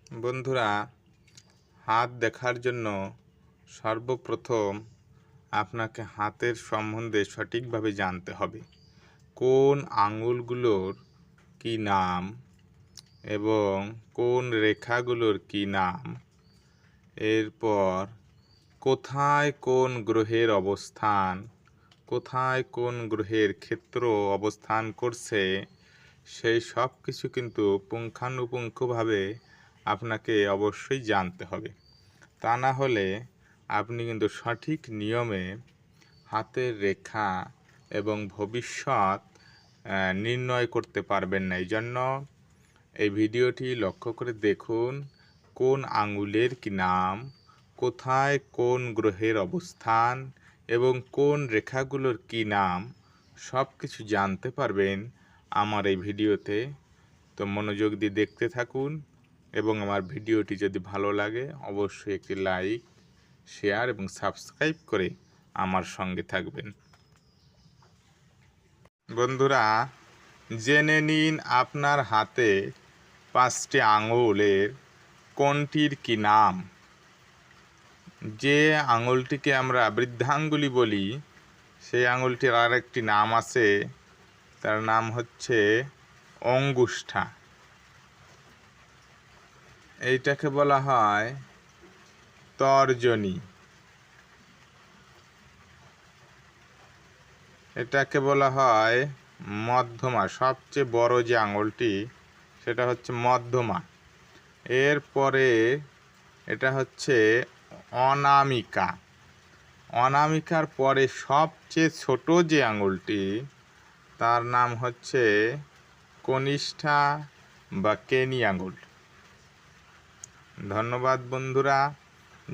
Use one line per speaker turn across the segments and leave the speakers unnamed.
বন্ধুরা, হাত দেখার জন্য সর্বপ্রথম আপনাকে হাতের সম্বন্ধে সঠিকভাবে জানতে হবে। কোন আঙুলগুলোর কি নাম এবং কোন রেখাগুলোর কি নাম, এরপর কোথায় কোন গ্রহের অবস্থান, কোথায় কোন গ্রহের ক্ষেত্র অবস্থান করছে, সেই সব কিছু কিন্তু পুঙ্খানুপুঙ্খভাবে আপনাকে অবশ্যই জানতে হবে। তা না হলে আপনি কিন্তু সঠিক নিয়মে হাতের রেখা এবং ভবিষ্যৎ নির্ণয় করতে পারবেন না। এই জন্য এই ভিডিওটি লক্ষ্য করে দেখুন কোন আঙুলের কি নাম, কোথায় কোন গ্রহের অবস্থান এবং কোন রেখাগুলোর কি নাম, সব কিছু জানতে পারবেন আমার এই ভিডিওতে। তো মনোযোগ দিয়ে দেখতে থাকুন এবং আমার ভিডিওটি যদি ভালো লাগে অবশ্যই একটি লাইক, শেয়ার এবং সাবস্ক্রাইব করে আমার সঙ্গে থাকবেন। বন্ধুরা, জেনে নিন আপনার হাতে 5টি আঙুলের কোনটির কি নাম। যে আঙুলটিকে আমরা বৃদ্ধাঙ্গুলি বলি, সেই আঙুলটির আরেকটি নাম আছে, তার নাম হচ্ছে অঙ্গুষ্ঠা। এইটাকে বলা হয় তর্জনী। এটাকে বলা হয় মধ্যমা। সবচেয়ে বড় যে আঙুলটি সেটা হচ্ছে মধ্যমা। এরপরে এটা হচ্ছে অনামিকা। অনামিকার পরে সবচেয়ে ছোট যে আঙুলটি তার নাম হচ্ছে কনিষ্ঠা বা কেনি আঙুল। ধন্যবাদ বন্ধুরা।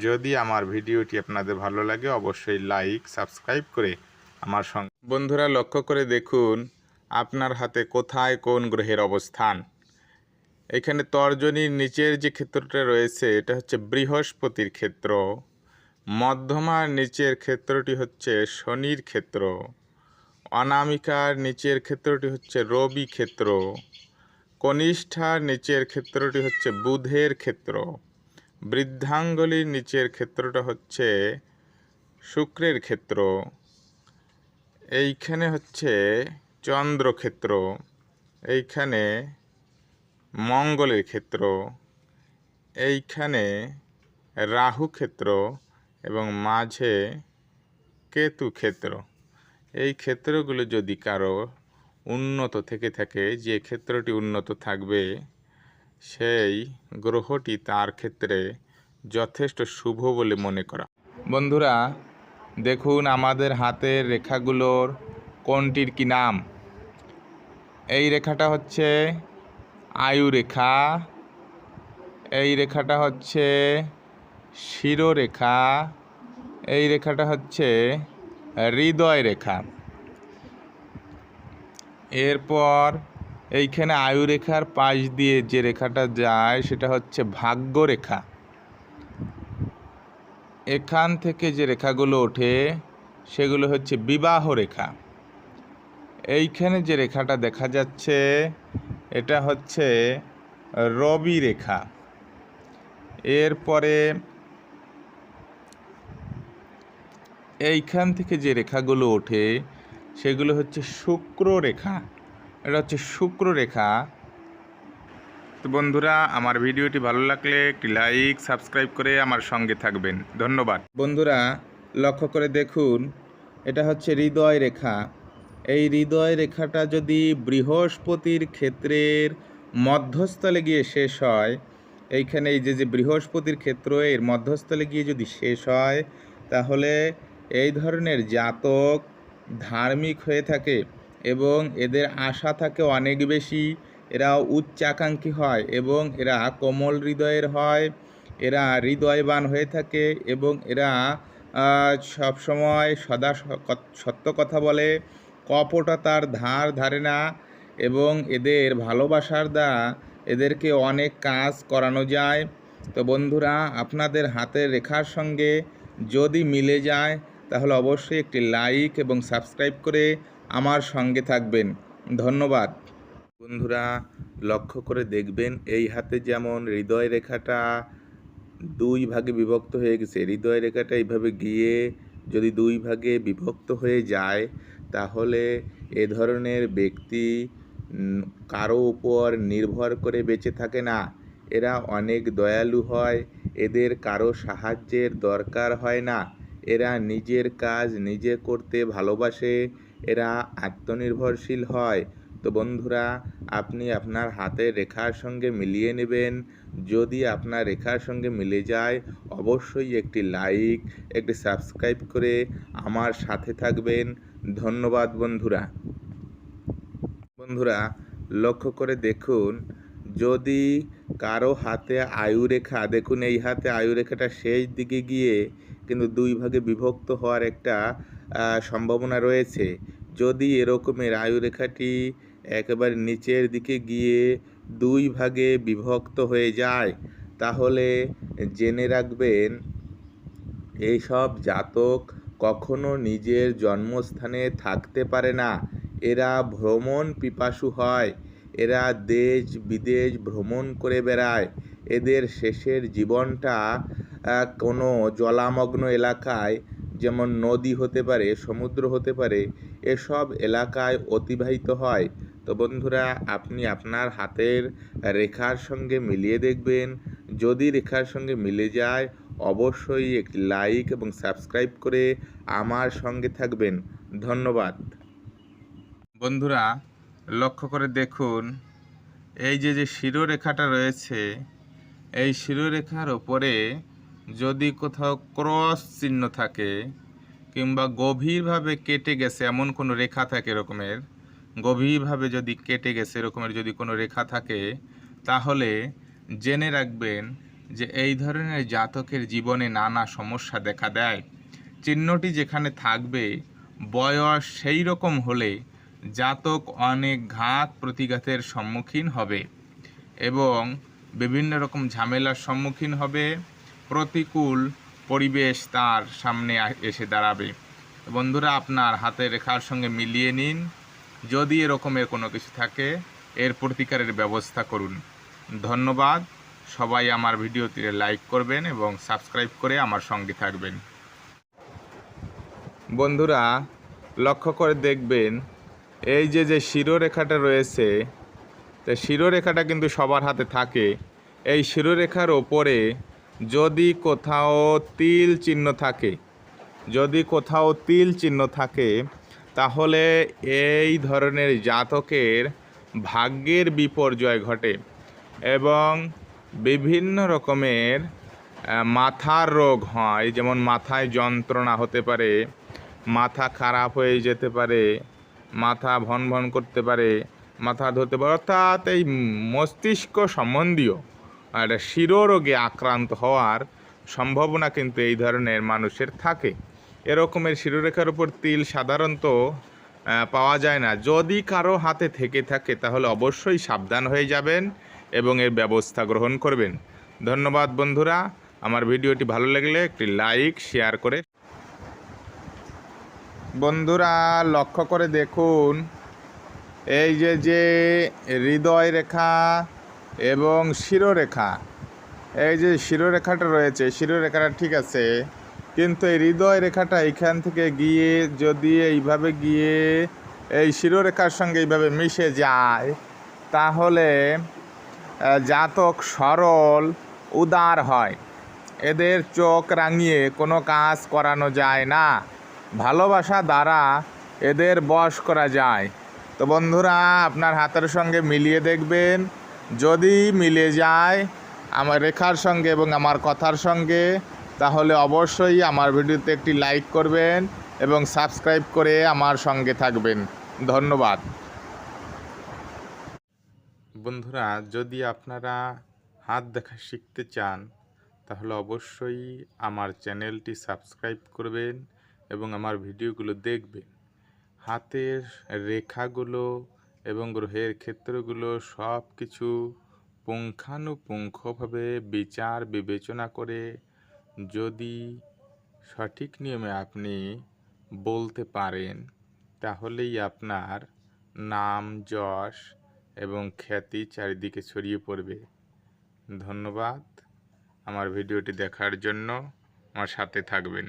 যদি আমার ভিডিওটি আপনাদের ভালো লাগে অবশ্যই লাইক, সাবস্ক্রাইব করে আমার সঙ্গে। বন্ধুরা, লক্ষ্য করে দেখুন আপনার হাতে কোথায় কোন গ্রহের অবস্থান। এখানে তর্জনীর নিচের যে ক্ষেত্রটা রয়েছে এটা হচ্ছে বৃহস্পতির ক্ষেত্র। মধ্যমার নিচের ক্ষেত্রটি হচ্ছে শনির ক্ষেত্র। অনামিকার নিচের ক্ষেত্রটি হচ্ছে রবি ক্ষেত্র। কনিষ্ঠার নিচের ক্ষেত্রটি হচ্ছে বুধের ক্ষেত্র। বৃদ্ধাঙ্গুলির নিচের ক্ষেত্রটা হচ্ছে শুক্রের ক্ষেত্র। এইখানে হচ্ছে চন্দ্রক্ষেত্র, এইখানে মঙ্গলের ক্ষেত্র, এইখানে রাহু ক্ষেত্র এবং মাঝে কেতু ক্ষেত্র। এই ক্ষেত্রগুলো যদি কারো উন্নত থেকে থাকে, যে ক্ষেত্রটি উন্নত থাকবে সেই গ্রহটি তার ক্ষেত্রে যথেষ্ট শুভ বলে মনে করা। বন্ধুরা, দেখুন আমাদের হাতের রেখাগুলোর কোনটির কি নাম। এই রেখাটা হচ্ছে আয়ু রেখা, এই রেখাটা হচ্ছে শিরোরেখা, এই রেখাটা হচ্ছে হৃদয় রেখা। এরপর এইখানে আয়ু রেখার পাশ দিয়ে যে রেখাটা যায় সেটা হচ্ছে ভাগ্য রেখা। এখান থেকে যে রেখাগুলো ওঠে সেগুলো হচ্ছে বিবাহ রেখা। এইখানে যে রেখাটা দেখা যাচ্ছে এটা হচ্ছে রবি রেখা। এরপরে এইখান থেকে যে রেখাগুলো ওঠে সেগুলো হচ্ছে শুক্র রেখা। এটা হচ্ছে শুক্র রেখা। তো বন্ধুরা, আমার ভিডিওটি ভালো লাগলে একটি লাইক, সাবস্ক্রাইব করে আমার সঙ্গে থাকবেন। ধন্যবাদ। বন্ধুরা, লক্ষ্য করে দেখুন এটা হচ্ছে হৃদয় রেখা। এই হৃদয় রেখাটা যদি বৃহস্পতির ক্ষেত্রের মধ্যস্থলে গিয়ে শেষ হয়, এইখানে এই যে বৃহস্পতির ক্ষেত্র এর মধ্যস্থলে গিয়ে যদি শেষ হয়, তাহলে এই ধরনের জাতক ধার্মিক হয়ে থাকে এবং এদের আশা থাকে অনেক বেশি। এরা উচ্চাকাঙ্ক্ষী হয় এবং এরা কোমল হৃদয়ের হয়। এরা হৃদয়বান হয়ে থাকে এবং এরা সবসময় সদা সত্য কথা বলে, কপটতার ধার ধারে না এবং এদের ভালোবাসার দ্বারা এদেরকে অনেক কাজ করানো যায়। তো বন্ধুরা, আপনাদের হাতের রেখার সঙ্গে যদি মিলে যায় তাহলে অবশ্যই একটি লাইক এবং সাবস্ক্রাইব করে আমার সঙ্গে থাকবেন। ধন্যবাদ। বন্ধুরা, লক্ষ্য করে দেখবেন এই হাতে যেমন হৃদয় রেখাটা দুই ভাগে বিভক্ত হয়ে গেছে, হৃদয় রেখাটা এইভাবে গিয়ে যদি দুই ভাগে বিভক্ত হয়ে যায় তাহলে এ ধরনের ব্যক্তি কারো উপর নির্ভর করে বেঁচে থাকে না। এরা অনেক দয়ালু হয়, এদের কারো সাহায্যের দরকার হয় না, এরা নিজের কাজ নিজে করতে ভালোবাসে, এরা আত্মনির্ভরশীল হয়। তো বন্ধুরা, আপনি আপনার হাতের রেখার সঙ্গে মিলিয়ে নেবেন। যদি আপনার রেখার সঙ্গে মিলে যায় অবশ্যই একটি লাইক, একটি সাবস্ক্রাইব করে আমার সাথে থাকবেন। ধন্যবাদ বন্ধুরা। বন্ধুরা, লক্ষ্য করে দেখুন, যদি কারো হাতে আয়ুরেখা, দেখুন এই হাতে আয়ুরেখাটা শেষ দিকে গিয়ে কিন্তু দুই ভাগে বিভক্ত হওয়ার একটা সম্ভাবনা রয়েছে। যদি এরকমের আয়ুরেখাটি একেবারে নিচের দিকে গিয়ে দুই ভাগে বিভক্ত হয়ে যায় তাহলে জেনে রাখবেন এইসব জাতক কখনো নিজের জন্মস্থানে থাকতে পারে না। এরা ভ্রমণ পিপাসু হয়, এরা দেশ বিদেশ ভ্রমণ করে বেড়ায়। এদের শেষের জীবনটা কোনো জলামগ্ন এলাকায়, যেমন নদী হতে পারে, সমুদ্র হতে পারে, এসব এলাকায় অতিবাহিত হয়। তো বন্ধুরা, আপনি আপনার হাতের রেখার সঙ্গে মিলিয়ে দেখবেন। যদি রেখার সঙ্গে মিলে যায় অবশ্যই একটি লাইক এবং সাবস্ক্রাইব করে আমার সঙ্গে থাকবেন। ধন্যবাদ বন্ধুরা। লক্ষ্য করে দেখুন, এই যে শিরোরেখাটা রয়েছে, এই শিরোরেখার ওপরে যদি কোথাও ক্রস চিহ্ন থাকে কিংবা গভীরভাবে কেটে গেছে এমন কোনো রেখা থাকে, এরকমের গভীরভাবে যদি কেটে গেছে এরকমের যদি কোনো রেখা থাকে তাহলে জেনে রাখবেন যে এই ধরনের জাতকের জীবনে নানা সমস্যা দেখা দেয়। চিহ্নটি যেখানে থাকবে বয়স সেই রকম হলে জাতক অনেক ঘাত প্রতিঘাতের সম্মুখীন হবে এবং বিভিন্ন রকম ঝামেলার সম্মুখীন হবে, প্রতিকূল পরিবেশ তার সামনে এসে দাঁড়াবে। বন্ধুরা, আপনার হাতের রেখার সঙ্গে মিলিয়ে নিন। যদি এরকমের কোনো কিছু থাকে এর প্রতিকারের ব্যবস্থা করুন। ধন্যবাদ। সবাই আমার ভিডিওতে লাইক করবেন এবং সাবস্ক্রাইব করে আমার সঙ্গে থাকবেন। বন্ধুরা, লক্ষ্য করে দেখবেন এই যে শিরোরেখাটা রয়েছে, তো শিরোরেখাটা কিন্তু সবার হাতে থাকে। এই শিরোরেখার ওপরে যদি কোথাও তিল চিহ্ন থাকে, যদি কোথাও তিল চিহ্ন থাকে তাহলে এই ধরনের জাতকের ভাগ্যের বিপর্যয় ঘটে এবং বিভিন্ন রকমের মাথার রোগ হয়। যেমন মাথায় যন্ত্রণা হতে পারে, মাথা খারাপ হয়ে যেতে পারে, মাথা ভন ভন করতে পারে, মাথা ধরতে পারে, অর্থাৎ এই মস্তিষ্ক সম্বন্ধীয় একটা শিরোরোগে আক্রান্ত হওয়ার সম্ভাবনা কিন্তু এই ধরনের মানুষের থাকে। এরকমের শিরোরেখার উপর তিল সাধারণত পাওয়া যায় না। যদি কারো হাতে থেকে থাকে তাহলে অবশ্যই সাবধান হয়ে যাবেন এবং এর ব্যবস্থা গ্রহণ করবেন। ধন্যবাদ বন্ধুরা। আমার ভিডিওটি ভালো লাগলে একটি লাইক শেয়ার করে। বন্ধুরা, লক্ষ্য করে দেখুন, এই যে হৃদয় রেখা এবং শিরোরেখা, এই যে শিরোরেখাটা রয়েছে, শিরোরেখাটা ঠিক আছে, কিন্তু এই হৃদয় রেখাটা এইখান থেকে গিয়ে যদি এইভাবে গিয়ে এই শিরোরেখার সঙ্গে এইভাবে মিশে যায় তাহলে জাতক সরল উদার হয়। এদের চোখ রাঙিয়ে কোনো কাজ করানো যায় না, ভালোবাসা দ্বারা এদের বশ করা যায়। তো বন্ধুরা, আপনার হাতের সঙ্গে মিলিয়ে দেখবেন। যদি মিলে যায় আমার রেখার সঙ্গে এবং আমার কথার সঙ্গে তাহলে অবশ্যই আমার ভিডিওতে একটি লাইক করবেন এবং সাবস্ক্রাইব করে আমার সঙ্গে থাকবেন। ধন্যবাদ বন্ধুরা। যদি আপনারা হাত দেখা শিখতে চান তাহলে অবশ্যই আমার চ্যানেলটি সাবস্ক্রাইব করবেন এবং আমার ভিডিওগুলো দেখবেন। হাতের রেখাগুলো এবং গ্রহের ক্ষেত্রগুলো সব কিছু পুঙ্খানুপুঙ্খভাবে বিচার বিবেচনা করে যদি সঠিক নিয়মে আপনি বলতে পারেন তাহলেই আপনার নাম যশ এবং খ্যাতি চারিদিকে ছড়িয়ে পড়বে। ধন্যবাদ আমার ভিডিওটি দেখার জন্য। আমার সাথে থাকবেন।